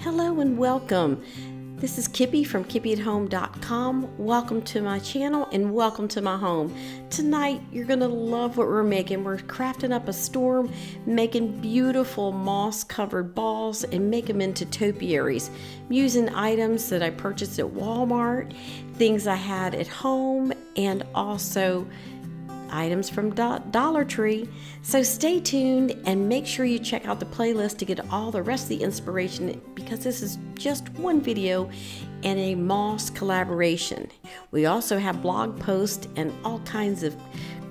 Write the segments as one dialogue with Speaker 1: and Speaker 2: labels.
Speaker 1: Hello and welcome. This is Kippi from KippiAtHome.com. Welcome to my channel and welcome to my home. Tonight you're going to love what we're making. We're crafting up a storm, making beautiful moss covered balls and make them into topiaries. I'm using items that I purchased at Walmart, things I had at home, and also items from Dollar Tree. So stay tuned and make sure you check out the playlist to get all the rest of the inspiration, because this is just one video and a moss collaboration. We also have blog posts and all kinds of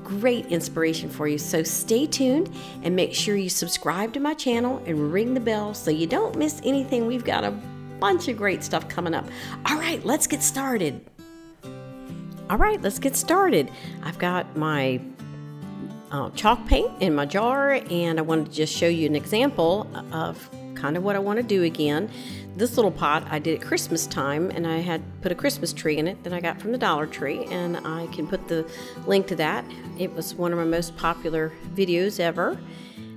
Speaker 1: great inspiration for you. So stay tuned and make sure you subscribe to my channel and ring the bell so you don't miss anything. We've got a bunch of great stuff coming up. All right, let's get started. I've got my chalk paint in my jar, and I wanted to just show you an example of kind of what I want to do again. This little pot I did at Christmas time, and I had put a Christmas tree in it that I got from the Dollar Tree, and I can put the link to that. It was one of my most popular videos ever,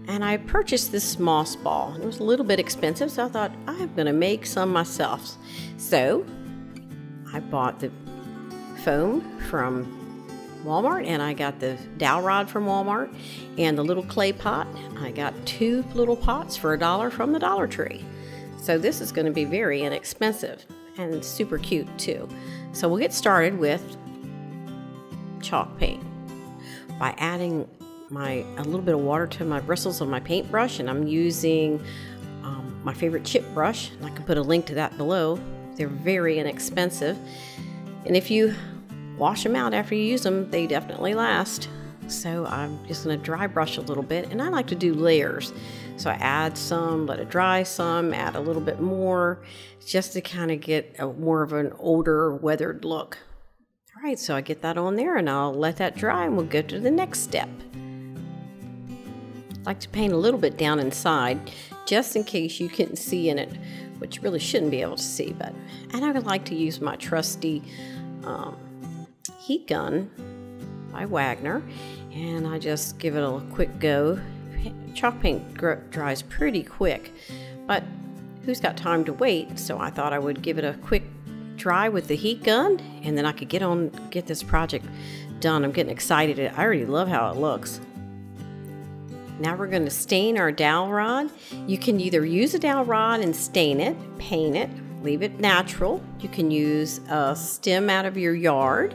Speaker 1: and I purchased this moss ball. It was a little bit expensive, so I thought I'm going to make some myself. So I bought the foam from Walmart, and I got the dowel rod from Walmart and the little clay pot. I got 2 little pots for $1 from the Dollar Tree. So this is going to be very inexpensive and super cute too. So we'll get started with chalk paint by adding a little bit of water to my bristles of my paintbrush, and I'm using my favorite chip brush. I can put a link to that below. They're very inexpensive. And if you wash them out after you use them, they definitely last. So I'm just going to dry brush a little bit, and I like to do layers. So I add some, let it dry some, add a little bit more, just to kind of get more of an older, weathered look. All right, so I get that on there, and I'll let that dry, and we'll go to the next step. I like to paint a little bit down inside, just in case you couldn't see in it, which you really shouldn't be able to see. And I would like to use my trusty heat gun by Wagner, and I just give it a quick go. Chalk paint dries pretty quick, but who's got time to wait? So I thought I would give it a quick dry with the heat gun, and then I could get this project done. I'm getting excited. I already love how it looks. Now we're going to stain our dowel rod. You can either use a dowel rod and stain it, paint it, leave it natural. You can use a stem out of your yard.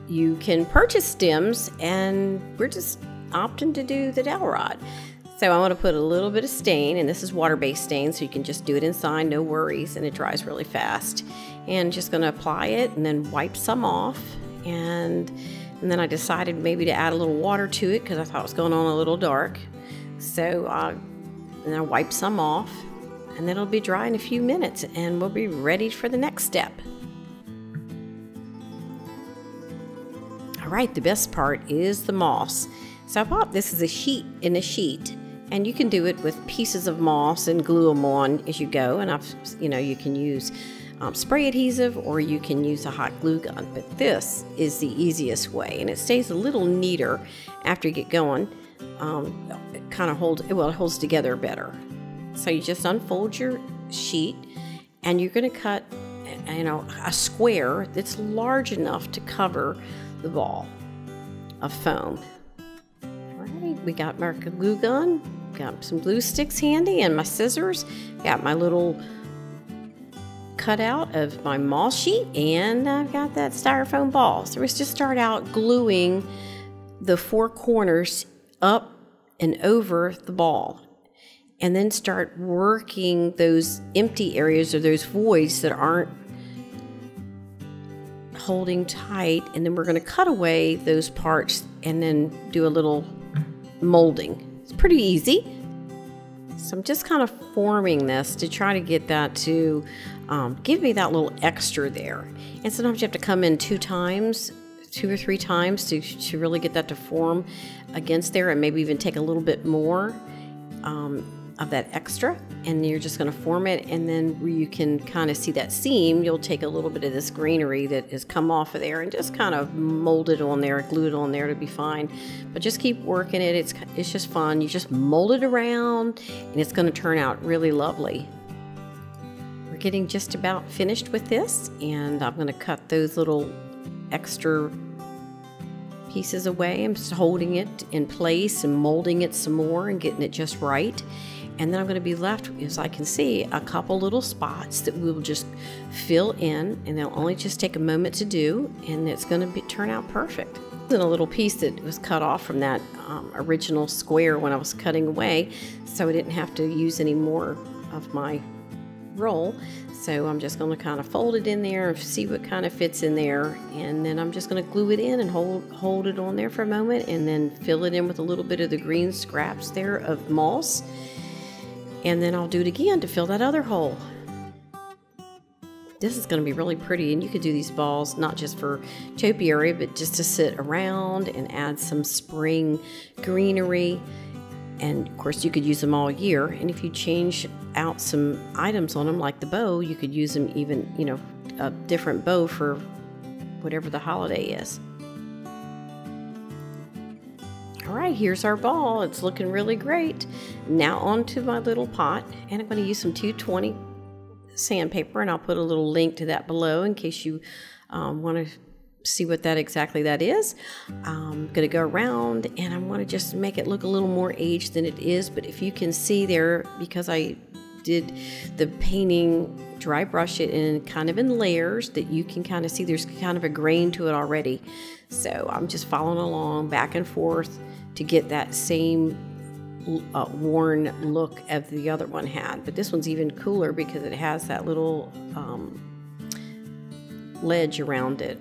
Speaker 1: You can purchase stems, and we're just opting to do the dowel rod. So I want to put a little bit of stain, and this is water-based stain, so you can just do it inside, no worries, and it dries really fast. And just going to apply it and then wipe some off. And then I decided maybe to add a little water to it because I thought it was going on a little dark. So and I wipe some off, and then it'll be dry in a few minutes, and we'll be ready for the next step. All right, the best part is the moss. So I bought this as a sheet, and you can do it with pieces of moss and glue them on as you go. And you can use spray adhesive, or you can use a hot glue gun, but this is the easiest way, and it stays a little neater after you get going. It kind of holds together better. So you just unfold your sheet, and you're going to cut a square that's large enough to cover the ball of foam. All right, we got my glue gun, got some glue sticks handy, and my scissors, got my little cutout of my moss sheet, and I've got that styrofoam ball. So let's just start out gluing the 4 corners up and over the ball, and then start working those empty areas or those voids that aren't holding tight, and then we're going to cut away those parts and then do a little molding. It's pretty easy. So I'm just kind of forming this to try to get that to give me that little extra there. And sometimes you have to come in 2 or 3 times to really get that to form against there, and maybe even take a little bit more of that extra, and you're just going to form it, and then where you can kind of see that seam, you'll take a little bit of this greenery that has come off of there and just kind of mold it on there, glue it on there to be fine. But just keep working it. It's just fun. You just mold it around, and it's going to turn out really lovely. we're getting just about finished with this, and I'm going to cut those little extra pieces away. I'm just holding it in place and molding it some more and getting it just right. And then I'm going to be left, as I can see, a couple little spots that we'll just fill in, and they'll only just take a moment to do, and it's going to turn out perfect. And a little piece that was cut off from that original square when I was cutting away, so I didn't have to use any more of my roll. So I'm just going to kind of fold it in there and see what kind of fits in there, and then I'm just going to glue it in and hold it on there for a moment, and then fill it in with a little bit of the green scraps there of moss, and then I'll do it again to fill that other hole. This is going to be really pretty, and you could do these balls not just for topiary, but just to sit around and add some spring greenery. And of course you could use them all year, and if you change out some items on them like the bow, you could use them even, you know, a different bow for whatever the holiday is. All right, here's our ball. It's looking really great. Now onto my little pot, and I'm going to use some 220 sandpaper, and I'll put a little link to that below in case you want to see what exactly that is. I'm going to go around, and I want to just make it look a little more aged than it is, but if you can see there, because I did the painting, dry brush it in kind of in layers, that you can kind of see there's kind of a grain to it already. So I'm just following along back and forth to get that same worn look as the other one had, but this one's even cooler because it has that little ledge around it.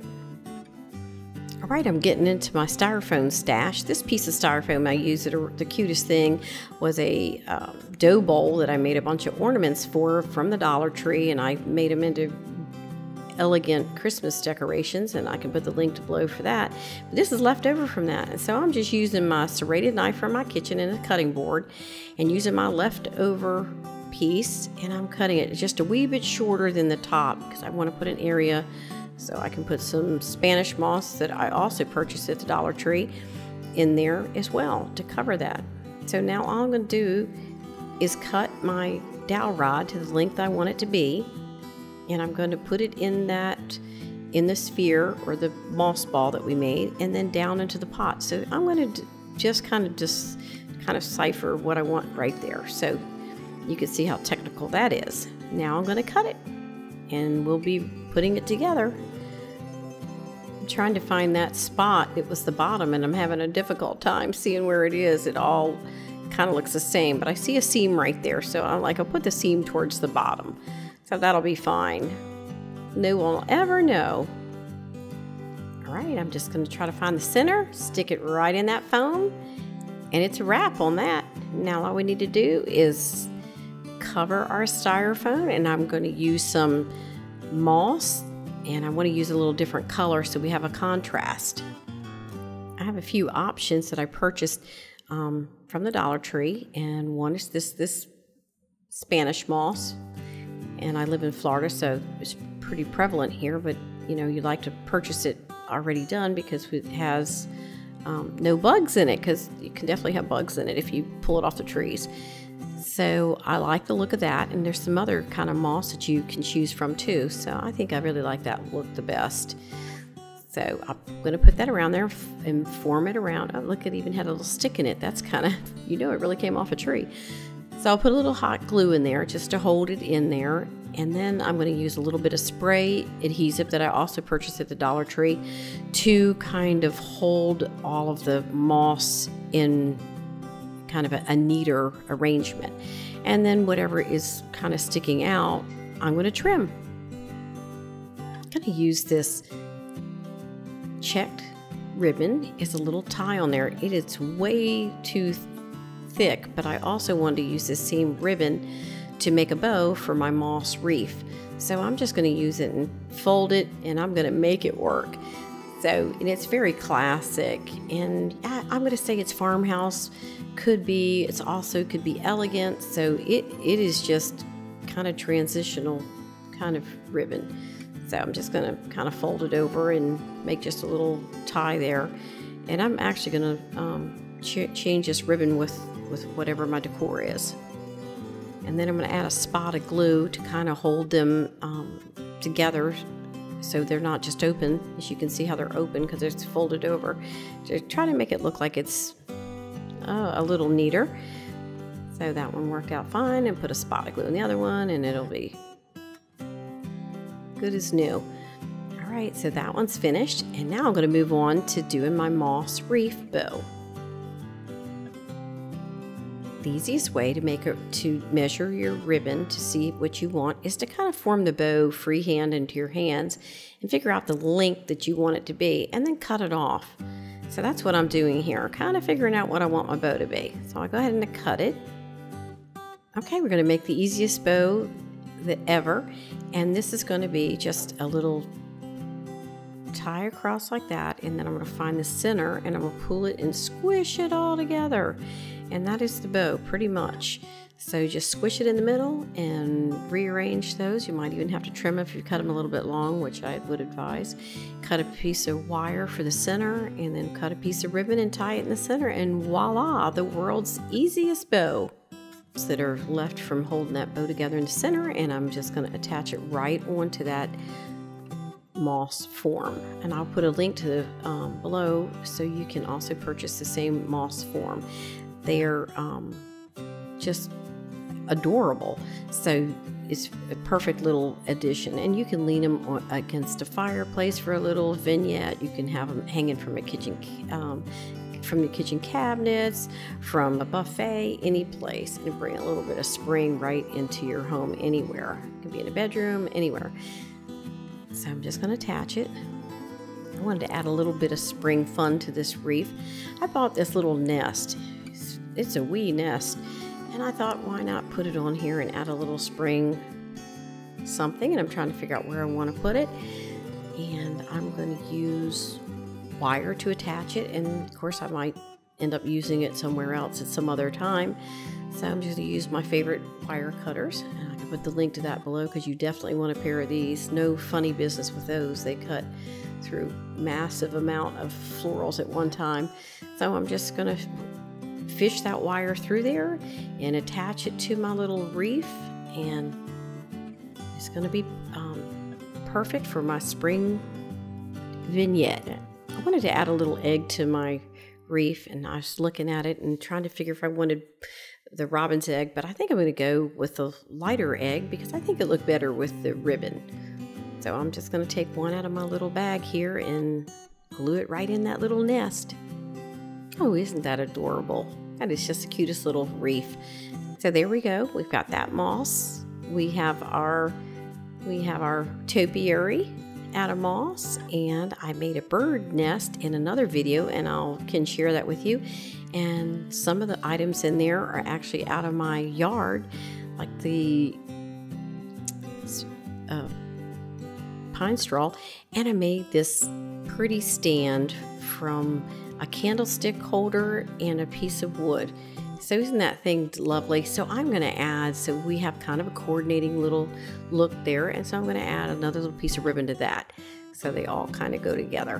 Speaker 1: All right, I'm getting into my styrofoam stash. This piece of styrofoam I used, the cutest thing was a dough bowl that I made a bunch of ornaments from the Dollar Tree, and I made them into elegant Christmas decorations, and I can put the link below for that. But this is left over from that, and so I'm just using my serrated knife from my kitchen and a cutting board, and using my leftover piece, and I'm cutting it just a wee bit shorter than the top because I want to put an area so I can put some Spanish moss that I also purchased at the Dollar Tree in there as well to cover that. So now all I'm going to do is cut my dowel rod to the length I want it to be, and I'm going to put it in the sphere or the moss ball that we made, and then down into the pot. So I'm going to just kind of cipher what I want right there, so you can see how technical that is. Now I'm going to cut it, and we'll be putting it together. I'm trying to find that spot. It was the bottom, and I'm having a difficult time seeing where it is. It all kind of looks the same, but I see a seam right there, so I'm like, I'll put the seam towards the bottom. So that'll be fine. No one will ever know. All right, I'm just going to try to find the center, stick it right in that foam, and it's a wrap on that. Now all we need to do is cover our styrofoam, and I'm going to use some moss, and I want to use a little different color so we have a contrast. I have a few options that I purchased from the Dollar Tree, and one is this Spanish moss. And I live in Florida, so it's pretty prevalent here, but you know, you'd like to purchase it already done because it has no bugs in it, because you can definitely have bugs in it if you pull it off the trees. So I like the look of that, and there's some other kind of moss that you can choose from too, so I think I really like that look the best. So I'm going to put that around there and form it around. Oh, look, it even had a little stick in it. That's kind of, you know, it really came off a tree. So I'll put a little hot glue in there just to hold it in there, and then I'm going to use a little bit of spray adhesive that I also purchased at the Dollar Tree to kind of hold all of the moss in kind of a neater arrangement. And then whatever is kind of sticking out, I'm going to trim. I'm going to use this checked ribbon. It's a little tie on there. It is way too thick, but I also wanted to use this same ribbon to make a bow for my moss wreath. So I'm just going to use it and fold it, and I'm going to make it work. So, and it's very classic, and I'm going to say it's farmhouse. Could be, it's also could be elegant. So it is just kind of transitional kind of ribbon. So I'm just going to kind of fold it over and make just a little tie there. And I'm actually going to change this ribbon with whatever my decor is. And then I'm going to add a spot of glue to kind of hold them together so they're not just open. As you can see how they're open because it's folded over. To try to make it look like it's a little neater. So that one worked out fine, and put a spot of glue in the other one and it'll be good as new. All right, so that one's finished, and now I'm going to move on to doing my moss wreath bow. The easiest way to measure your ribbon to see what you want is to kind of form the bow freehand into your hands and figure out the length that you want it to be, and then cut it off. So that's what I'm doing here, kind of figuring out what I want my bow to be. So I go ahead and cut it. Okay, we're going to make the easiest bow ever, and this is going to be just a little tie across like that, and then I'm going to find the center and I'm going to pull it and squish it all together. And that is the bow pretty much. So just squish it in the middle and rearrange those. You might even have to trim if you cut them a little bit long, which I would advise. Cut a piece of wire for the center, and then cut a piece of ribbon and tie it in the center, and voila, the world's easiest bow. That are left from holding that bow together in the center, and I'm just going to attach it right onto that moss form. And I'll put a link to the below so you can also purchase the same moss form. They're just adorable, so it's a perfect little addition, and you can lean them against a fireplace for a little vignette. You can have them hanging from a kitchen from the kitchen cabinets, from a buffet, any place, and bring a little bit of spring right into your home anywhere. It can be in a bedroom, anywhere. So I'm just going to attach it. I wanted to add a little bit of spring fun to this wreath. I bought this little nest. It's a wee nest, and I thought, why not put it on here and add a little spring something, and I'm trying to figure out where I want to put it. And I'm going to use wire to attach it, and of course I might end up using it somewhere else at some other time, so I'm just going to use my favorite wire cutters, and I can put the link to that below because you definitely want a pair of these. No funny business with those. They cut through massive amount of florals at one time. So I'm just going to fish that wire through there and attach it to my little wreath, and it's going to be perfect for my spring vignette. I wanted to add a little egg to my wreath, and I was looking at it and trying to figure if I wanted the robin's egg, but I think I'm going to go with the lighter egg because I think it looked better with the ribbon. So I'm just going to take one out of my little bag here and glue it right in that little nest. Oh, isn't that adorable? That is just the cutest little wreath. So there we go. We've got that moss. We have our topiary out of moss, and I made a bird nest in another video, and I can share that with you. And some of the items in there are actually out of my yard, like the pine straw, and I made this pretty stand from a candlestick holder and a piece of wood. So isn't that thing lovely? So I'm going to add, so we have kind of a coordinating little look there, and so I'm going to add another little piece of ribbon to that, so they all kind of go together.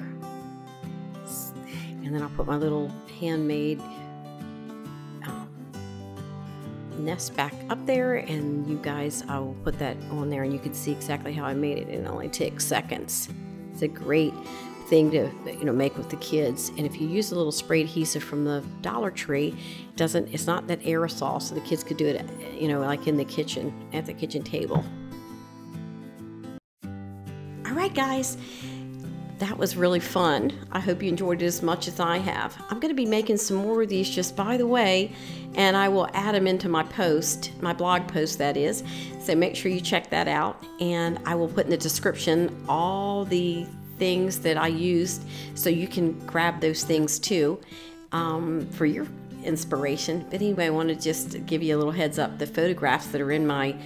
Speaker 1: And then I'll put my little handmade nest back up there, and you guys, I will put that on there, and you can see exactly how I made it. It only takes seconds. It's a great thing to make with the kids. And if you use a little spray adhesive from the Dollar Tree, it's not that aerosol, so the kids could do it like in the kitchen, at the kitchen table. All right guys, that was really fun. I hope you enjoyed it as much as I have. I'm going to be making some more of these just by the way, and I will add them into my post, my blog post that is, so make sure you check that out, and I will put in the description all the things that I used, so you can grab those things too for your inspiration. But anyway, I want to just give you a little heads up. The photographs that are in my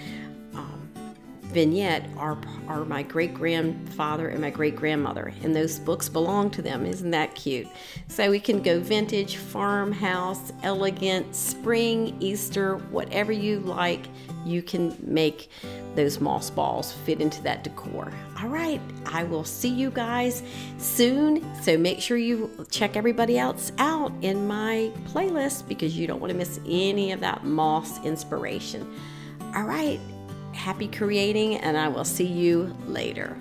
Speaker 1: vignette are my great-grandfather and my great-grandmother, and those books belong to them. Isn't that cute? So we can go vintage, farmhouse, elegant, spring, Easter, whatever you like. You can make those moss balls fit into that decor. All right, I will see you guys soon, so make sure you check everybody else out in my playlist because you don't want to miss any of that moss inspiration. All right, happy creating, and I will see you later.